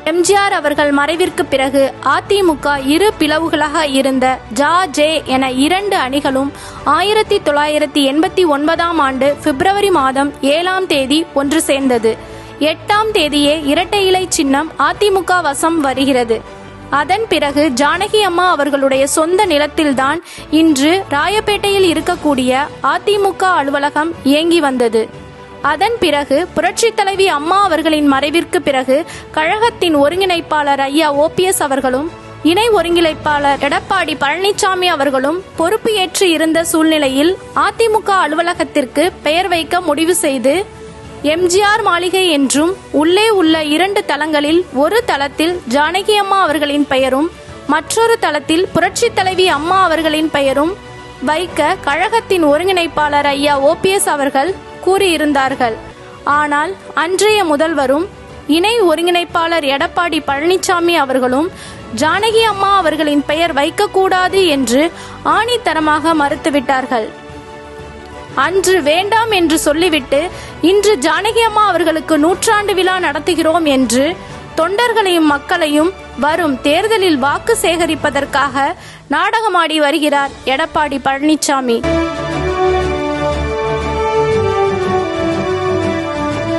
எம்ஜிஆர் அவர்கள் மறைவிற்கு பிறகு அதிமுக இரு பிளவுகளாக இருந்த ஜ.ஜே என 2 அணிகளும் 1989ஆம் ஆண்டு பிப்ரவரி மாதம் 7ஆம் தேதி ஒன்று சேர்ந்தது. 8ஆம் தேதியே இரட்டை இலை சின்னம் அதிமுக வசம் வருகிறது. அதன் பிறகு ஜானகி அம்மா அவர்களுடைய சொந்த நிலத்தில்தான் இன்று ராயப்பேட்டையில் இருக்கக்கூடிய அதிமுக அலுவலகம் இயங்கி வந்தது. அதன் பிறகு புரட்சித் தலைவி அம்மா அவர்களின் மறைவிற்கு பிறகு கழகத்தின் ஒருங்கிணைப்பாளர் ஐயா OPS அவர்களும் இணை ஒருங்கிணைப்பாளர் எடப்பாடி பழனிசாமி அவர்களும் பொறுப்பு ஏற்று இருந்த சூழ்நிலையில் அதிமுக அலுவலகத்திற்கு பெயர் வைக்க முடிவு செய்து எம்ஜிஆர் மாளிகை என்றும் உள்ளே உள்ள 2 தளங்களில் ஒரு தளத்தில் ஜானகி அம்மா அவர்களின் பெயரும் மற்றொரு தளத்தில் புரட்சித் தலைவி அம்மா அவர்களின் பெயரும் வைக்க கழகத்தின் ஒருங்கிணைப்பாளர் ஐயா OPS அவர்கள் கூறியிருந்தார்கள். ஆனால் அன்றைய முதல்வரும் இணை ஒருங்கிணைப்பாளர் எடப்பாடி பழனிசாமி அவர்களும் ஜானகி அம்மா அவர்களின் பெயர் வைக்கக்கூடாது என்று ஆணித்தரமாக மறுத்துவிட்டார்கள். அன்று வேண்டாம் என்று சொல்லிவிட்டு இன்று ஜானகி அம்மா அவர்களுக்கு 100ஆண்டு விழா நடத்துகிறோம் என்று தொண்டர்களையும் மக்களையும் வரும் தேர்தலில் வாக்கு சேகரிப்பதற்காக நாடகமாடி வருகிறார் எடப்பாடி பழனிசாமி.